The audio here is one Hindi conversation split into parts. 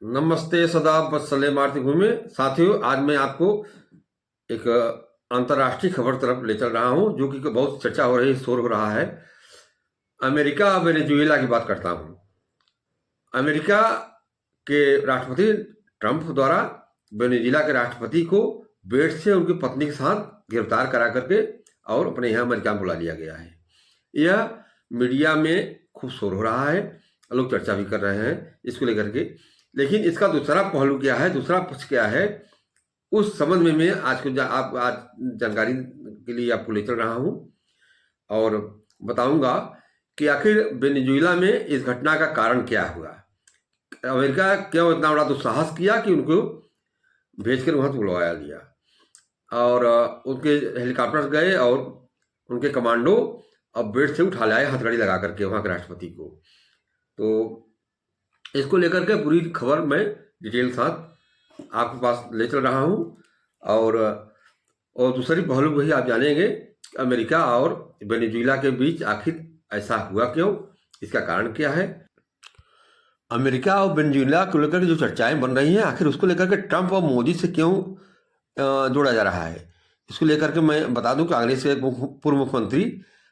नमस्ते सदाब वत्सले मातृभूमि। साथियों, आज मैं आपको एक अंतर्राष्ट्रीय खबर तरफ ले चल रहा हूं, जो कि बहुत चर्चा हो रही, शोर हो रहा है। अमेरिका और वेनेजुएला की बात करता हूं। अमेरिका के राष्ट्रपति ट्रंप द्वारा वेनेजुएला के राष्ट्रपति को बेड से उनकी पत्नी के साथ गिरफ्तार करा करके और अपने यहाँ अमेरिका में बुला लिया गया है। यह मीडिया में खूब शोर हो रहा है, लोग चर्चा भी कर रहे हैं इसको लेकर के। लेकिन इसका दूसरा पहलू क्या है, दूसरा पक्ष क्या है, उस संबंध में मैं आज जानकारी के लिए आपको ले चल रहा हूं और बताऊंगा कि आखिर वेनेजुएला में इस घटना का कारण क्या हुआ। अमेरिका क्यों इतना बड़ा दुस्साहस किया कि उनको भेजकर वहां बुलवाया लिया और उनके हेलीकॉप्टर गए और उनके कमांडो अब बेड से उठा लाए हथकड़ी लगा करके वहां के राष्ट्रपति को। तो इसको लेकर के पूरी खबर मैं डिटेल साथ आपके पास ले चल रहा हूं और दूसरी पहलू वही आप जानेंगे अमेरिका और वेनेजुएला के बीच आखिर ऐसा हुआ क्यों, इसका कारण क्या है। अमेरिका और वेनेजुएला को लेकर के जो चर्चाएं बन रही हैं, आखिर उसको लेकर के ट्रंप और मोदी से क्यों जोड़ा जा रहा है, इसको लेकर के मैं बता दूं कि कांग्रेस के पूर्व मुख्यमंत्री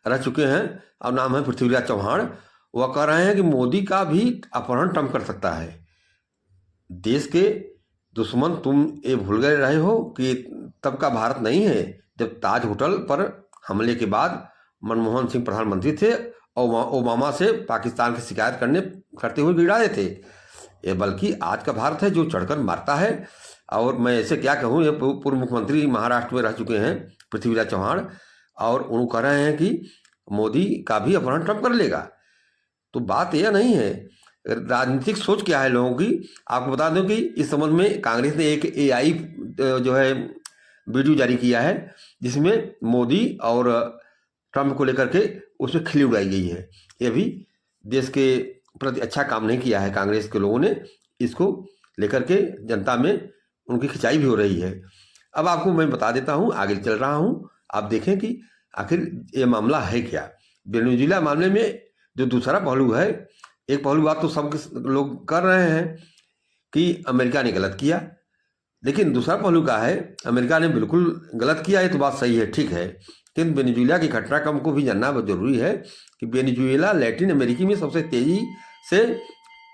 रह चुके हैं और नाम है पृथ्वीराज चौहान। वह कह रहे हैं कि मोदी का भी अपहरण ट्रंप कर सकता है। देश के दुश्मन तुम ये भूल गए रहे हो कि तब का भारत नहीं है जब ताज होटल पर हमले के बाद मनमोहन सिंह प्रधानमंत्री थे और ओबामा से पाकिस्तान की शिकायत करते हुए गिरा देते। ये बल्कि आज का भारत है जो चढ़कर मारता है। और मैं ऐसे क्या कहूँ, ये पूर्व मुख्यमंत्री महाराष्ट्र में रह चुके हैं पृथ्वीराज चौहान, और उन्होंने कह रहे हैं कि मोदी का भी अपहरण ट्रंप कर लेगा। तो बात यह नहीं है, राजनीतिक सोच क्या है लोगों की। आपको बता दूं कि इस संबंध में कांग्रेस ने एक AI जो है वीडियो जारी किया है, जिसमें मोदी और ट्रंप को लेकर के उसमें खिल्ली उड़ाई गई है। ये भी देश के प्रति अच्छा काम नहीं किया है कांग्रेस के लोगों ने। इसको लेकर के जनता में उनकी खिंचाई भी हो रही है। अब आपको मैं बता देता हूँ, आगे चल रहा हूँ, आप देखें कि आखिर ये मामला है क्या। वेनेजुएला मामले में जो दूसरा पहलू है, एक पहलू बात तो सब लोग कर रहे हैं कि अमेरिका ने गलत किया, लेकिन दूसरा पहलू का है अमेरिका ने बिल्कुल गलत किया। ये तो बात सही है, ठीक है, लेकिन वेनेजुएला की घटनाक्रम को भी जानना बहुत जरूरी है कि वेनेजुएला लैटिन अमेरिकी में सबसे तेजी से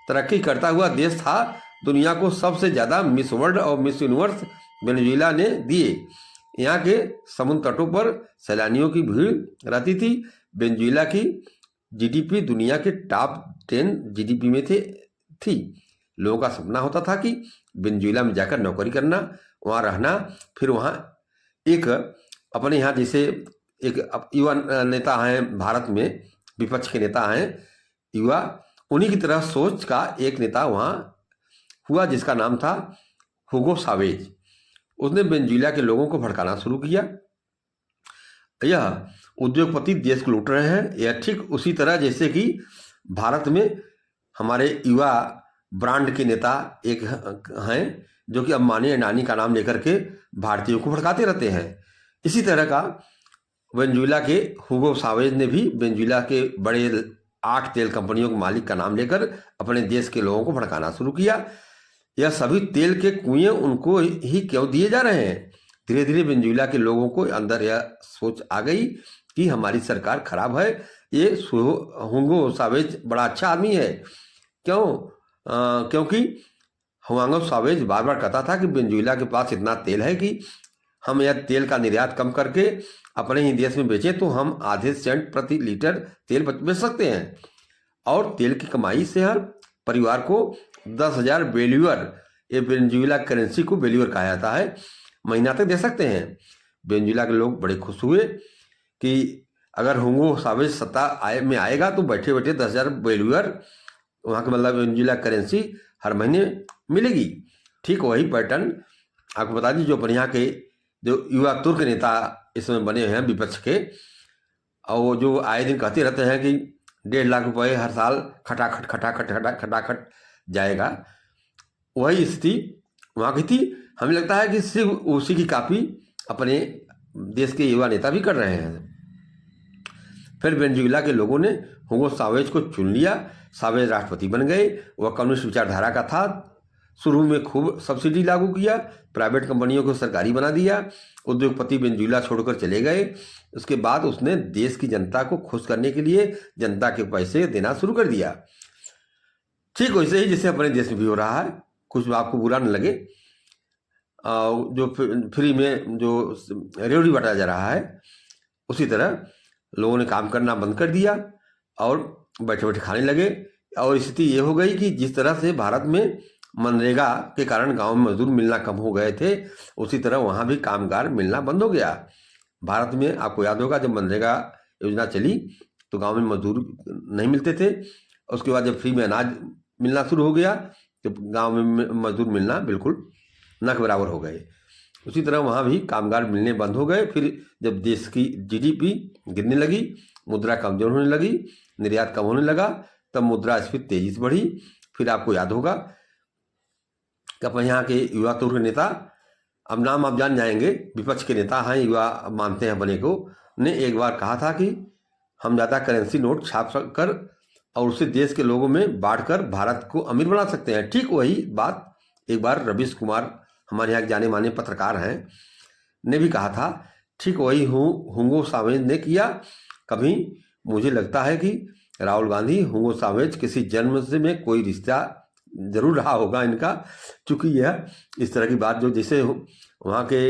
तरक्की करता हुआ देश था। दुनिया को सबसे ज़्यादा मिस वर्ल्ड और मिस यूनिवर्स वेनेजुएला ने दिए। यहाँ के समुद्र तटों पर सैलानियों की भीड़ रहती थी। वेनेजुएला की GDP दुनिया के टॉप 10 GDP में थी। लोगों का सपना होता था कि वेनेजुएला में जाकर नौकरी करना, वहाँ रहना, फिर वहाँ एक अपने यहाँ जैसे एक युवा नेता हैं भारत में, विपक्ष के नेता हैं युवा, उन्हीं की तरह सोच का एक नेता वहाँ हुआ जिसका नाम था हुगो सावेज। उसने वेनेजुएला के लोगों को भड़काना शुरू किया। यह उद्योगपति देश को लूट रहे हैं। यह ठीक उसी तरह जैसे कि भारत में हमारे युवा ब्रांड के नेता एक हैं जो कि अंबानी अडानी का नाम लेकर के भारतीयों को भड़काते रहते हैं। इसी तरह का वेनेजुएला के हुगो सावेज ने भी वेनेजुएला के बड़े 8 तेल कंपनियों के मालिक का नाम लेकर अपने देश के लोगों को भड़काना शुरू किया। यह सभी तेल के कुएं उनको ही क्यों दिए जा रहे हैं। धीरे धीरे वेनेजुएला के लोगों को अंदर यह सोच आ गई कि हमारी सरकार खराब है। ये हुगो सावेज बड़ा अच्छा आदमी है। क्योंकि हुगो सावेज बार बार कहता था कि वेनेजुएला के पास इतना तेल है कि हम यह तेल का निर्यात कम करके अपने ही देश में बेचें तो हम आधे सेंट प्रति लीटर तेल बेच सकते हैं, और तेल की कमाई से हर परिवार को 10,000 बोलीवर, ये वेनेजुएला करेंसी को बोलीवर कहा जाता है, महीना तक दे सकते हैं। वेनेजुएला के लोग बड़े खुश हुए कि अगर हुगो सावेज सत्ता में आएगा तो बैठे बैठे 10,000 बोलीवर, वहाँ के मतलब वेनेजुएला करेंसी हर महीने मिलेगी। ठीक वही पैटर्न आपको बता दी जो यहाँ के जो युवा तुर्क नेता इसमें बने हैं विपक्ष के, और वो जो आए दिन कहते रहते हैं कि 1.5 लाख रुपए हर साल खटाखट खटाखट खटाखट जाएगा, वही स्थिति वहाँ की थी। हमें लगता है कि सिर्फ उसी की कॉपी अपने देश के युवा नेता भी कर रहे हैं। फिर वेनेजुएला के लोगों ने हुगो सावेज को चुन लिया। सावेज राष्ट्रपति बन गए। वह कम्युनिस्ट विचारधारा का था, शुरू में खूब सब्सिडी लागू किया, प्राइवेट कंपनियों को सरकारी बना दिया, उद्योगपति वेनेजुएला छोड़कर चले गए। उसके बाद उसने देश की जनता को खुश करने के लिए जनता के पैसे देना शुरू कर दिया। ठीक वैसे ही जैसे अपने देश में भी हो रहा है, कुछ आपको बुरा न लगे, जो फ्री में जो रेवड़ी बांटा जा रहा है, उसी तरह लोगों ने काम करना बंद कर दिया और बैठे बैठे खाने लगे। और स्थिति ये हो गई कि जिस तरह से भारत में मनरेगा के कारण गांव में मजदूर मिलना कम हो गए थे, उसी तरह वहाँ भी कामगार मिलना बंद हो गया। भारत में आपको याद होगा जब मनरेगा योजना चली तो गांव में मजदूर नहीं मिलते थे, उसके बाद जब फ्री में अनाज मिलना शुरू हो गया तो गांव में मजदूर मिलना बिल्कुल न के बराबर हो गए। उसी तरह वहाँ भी कामगार मिलने बंद हो गए। फिर जब देश की जीडीपी गिरने लगी, मुद्रा कमजोर होने लगी, निर्यात कम होने लगा, तब मुद्रास्फीति तेजी से बढ़ी। फिर आपको याद होगा कि अपने यहाँ के युवा तुर्क नेता, अब नाम आप जान जाएंगे, विपक्ष के नेता हैं, युवा मानते हैं बने को, ने एक बार कहा था कि हम ज़्यादा करेंसी नोट छाप कर और उसे देश के लोगों में बांटकर भारत को अमीर बना सकते हैं। ठीक वही बात एक बार रवीश कुमार, हमारे यहाँ के जाने माने पत्रकार हैं, ने भी कहा था। ठीक वही हुंगो सावेज ने किया। कभी मुझे लगता है कि राहुल गांधी हुंगो सावेज किसी जन्म से में कोई रिश्ता जरूर रहा होगा इनका, क्योंकि यह इस तरह की बात जो जैसे वहाँ के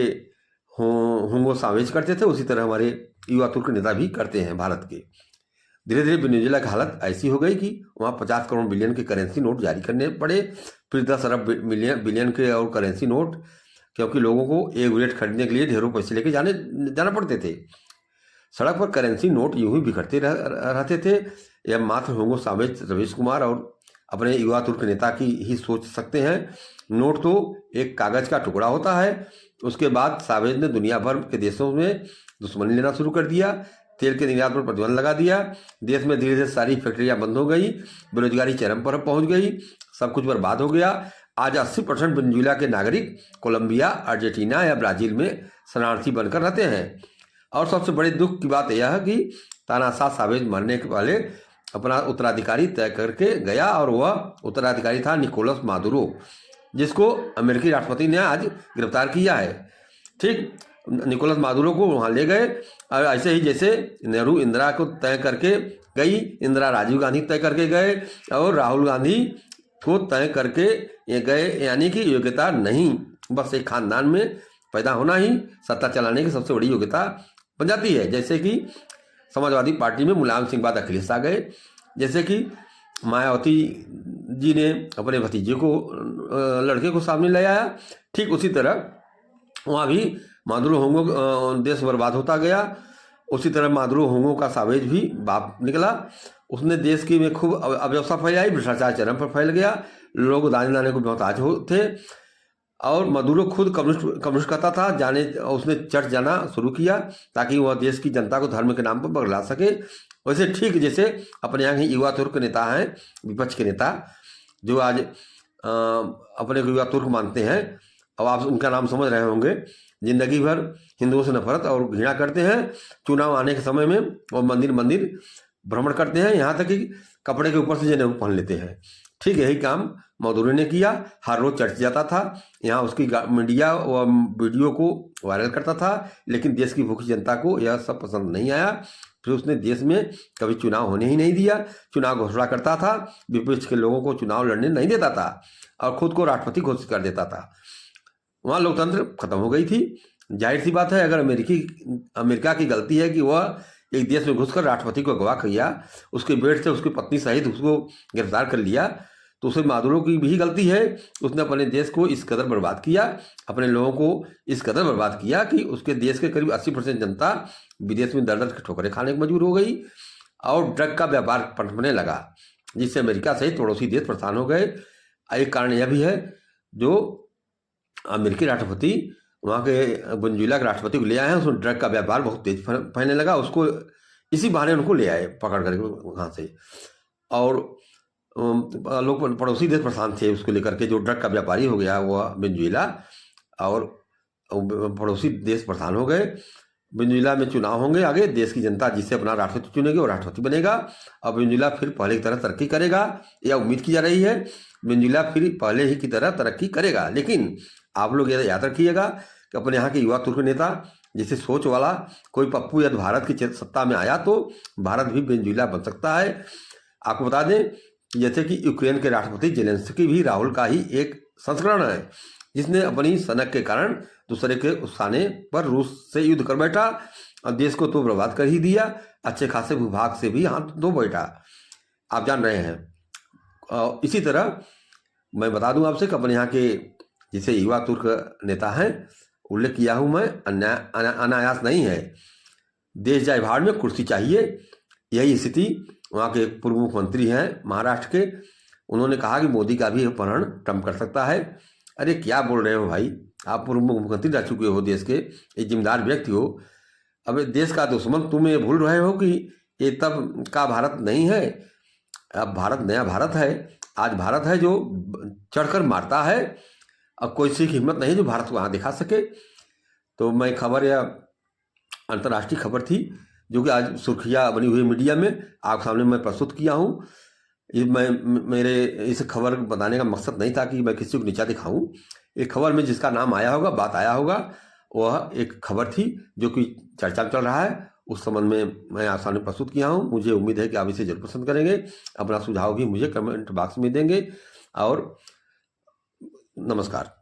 हुंगो सावेज करते थे, उसी तरह हमारे युवा तुर्क नेता भी करते हैं भारत के। धीरे धीरे वेनेजुएला की हालत ऐसी हो गई कि वहाँ 50 करोड़ बिलियन के करेंसी नोट जारी करने पड़े, फिर 10 अरब बिलियन के और करेंसी नोट, क्योंकि लोगों को एक बुलेट खरीदने के लिए ढेरों पैसे लेके जाना पड़ते थे। सड़क पर करेंसी नोट यूं ही बिखरते रहते थे। यह मात्र हुंगो सावेज, रवीश कुमार और अपने युवा तुर्क नेता की ही सोच सकते हैं। नोट तो एक कागज का टुकड़ा होता है। उसके बाद सावेज ने दुनिया भर के देशों में दुश्मनी लेना शुरू कर दिया, तेल के निर्यात पर प्रतिबंध लगा दिया, देश में धीरे धीरे सारी फैक्ट्रियां बंद हो गई, बेरोजगारी चरम पर पहुंच गई, सब कुछ बर्बाद हो गया। आज 80% वेनेजुएला के नागरिक कोलंबिया, अर्जेंटीना या ब्राजील में शरणार्थी बनकर रहते हैं। और सबसे बड़े दुख की बात यह है कि तानाशाह सावेज मरने के पहले अपना उत्तराधिकारी तय करके गया, और वह उत्तराधिकारी था निकोलस मादुरो, जिसको अमेरिकी राष्ट्रपति ने आज गिरफ्तार किया है। ठीक, निकोलस मादुरो को वहाँ ले गए, और ऐसे ही जैसे नेहरू इंदिरा को तय करके गई, इंदिरा राजीव गांधी तय करके गए, और राहुल गांधी को तय करके ये गए। यानी कि योग्यता नहीं, बस एक खानदान में पैदा होना ही सत्ता चलाने की सबसे बड़ी योग्यता बन जाती है। जैसे कि समाजवादी पार्टी में मुलायम सिंह बाद अखिलेश आ गए, जैसे कि मायावती जी ने अपने भतीजे को, लड़के को सामने ले आया, ठीक उसी तरह वहाँ भी मादुरो होंगो देश बर्बाद होता गया। उसी तरह मादुरो होंगो का सावेज भी बाप निकला, उसने देश की में खूब अव्यवस्था फैलाई, भ्रष्टाचार चरम पर फैल गया, लोग दाने दाने को मोहताज थे। और मादुरो खुद कम्युनिस्ट कहता था, उसने चर्च जाना शुरू किया ताकि वह देश की जनता को धर्म के नाम पर बगला सके। वैसे ठीक जैसे अपने यहाँ के युवा तुर्क नेता हैं, विपक्ष के नेता, जो आज अपने को युवा तुर्क मानते हैं, अब आप उनका नाम समझ रहे होंगे, जिंदगी भर हिंदुओं से नफरत और घृणा करते हैं। चुनाव आने के समय में वो मंदिर भ्रमण करते हैं, यहाँ तक कि कपड़े के ऊपर से जनेऊ पहन लेते हैं। ठीक यही काम मादुरो ने किया, हर रोज चर्च जाता था, यहाँ उसकी मीडिया व वीडियो को वायरल करता था, लेकिन देश की भूखी जनता को यह सब पसंद नहीं आया। फिर उसने देश में कभी चुनाव होने ही नहीं दिया, चुनाव घोषणा करता था, विपक्ष के लोगों को चुनाव लड़ने नहीं देता था और खुद को राष्ट्रपति घोषित कर देता था। वहाँ लोकतंत्र खत्म हो गई थी। जाहिर सी बात है, अगर अमेरिका की गलती है कि वह एक देश में घुसकर राष्ट्रपति को अगवा किया, उसके बेटे से उसकी पत्नी सहित उसको गिरफ्तार कर लिया, तो उसे मादुरो की भी गलती है। उसने अपने देश को इस कदर बर्बाद किया, अपने लोगों को इस कदर बर्बाद किया कि उसके देश के करीब 80% जनता विदेश में दर दर की ठोकरें खाने को मजबूर हो गई और ड्रग का व्यापार पनपने लगा, जिससे अमेरिका सहित पड़ोसी देश परेशान हो गए। एक कारण यह भी है, जो अमेरिकी राष्ट्रपति वहाँ के वेनेजुएला के राष्ट्रपति को ले आए हैं, उसमें ड्रग का व्यापार बहुत तेज फैलने लगा, उसको इसी बहाने उनको ले आए पकड़ करके वहाँ से। और लोग पड़ोसी देश परेशान थे उसको लेकर के, जो ड्रग का व्यापारी हो गया वह वेनेजुएला, और पड़ोसी देश परेशान हो गए। वेनेजुएला में चुनाव होंगे आगे, देश की जनता जिससे अपना राष्ट्रपति चुनेगी वो राष्ट्रपति बनेगा। अब वेनेजुएला फिर पहले की तरह तरक्की करेगा, यह उम्मीद की जा रही है। वेनेजुएला फिर पहले ही की तरह तरक्की करेगा। लेकिन आप लोग यह याद रखिएगा कि अपने यहाँ के युवा तुर्क नेता जैसे सोच वाला कोई पप्पू यदि भारत की सत्ता में आया तो भारत भी वेनेजुएला बन सकता है। आपको बता दें जैसे कि यूक्रेन के राष्ट्रपति जेलेंस्की भी राहुल का ही एक संस्करण है, जिसने अपनी सनक के कारण दूसरे के उकसाने पर रूस से युद्ध कर बैठा और देश को तो बर्बाद कर ही दिया, अच्छे खासे भूभाग से भी हाथ धो बैठा, आप जान रहे हैं। इसी तरह मैं बता दूं आपसे कि अपने यहाँ के जैसे युवा तुर्क नेता हैं, उल्लेख किया हूं मैं, अनायास नहीं है। देश जाए भाड़ में कुर्सी चाहिए, यही स्थिति वहाँ के पूर्व मुख्यमंत्री हैं महाराष्ट्र के, उन्होंने कहा कि मोदी का भी अपहरण ट्रम्प कर सकता है। अरे क्या बोल रहे हो भाई, आप पूर्व मुख्यमंत्री रह चुके हो, देश के एक जिम्मेदार व्यक्ति हो। अब देश का दुश्मन तुम ये भूल रहे हो कि ये तब का भारत नहीं है, अब भारत नया भारत है। आज भारत है जो चढ़कर मारता है, अब कोई सी हिम्मत नहीं जो भारत को वहाँ दिखा सके। तो मैं खबर या अंतर्राष्ट्रीय खबर थी जो कि आज सुर्खियाँ बनी हुई मीडिया में आप सामने मैं प्रस्तुत किया हूँ। मेरे इस खबर बताने का मकसद नहीं था कि मैं किसी को नीचा दिखाऊं। एक खबर में जिसका नाम आया होगा, बात आया होगा, वह एक खबर थी जो कि चर्चा में चल रहा है, उस संबंध में मैं आप सामने प्रस्तुत किया हूं। मुझे उम्मीद है कि आप इसे जरूर पसंद करेंगे, अपना सुझाव भी मुझे कमेंट बॉक्स में देंगे। और नमस्कार।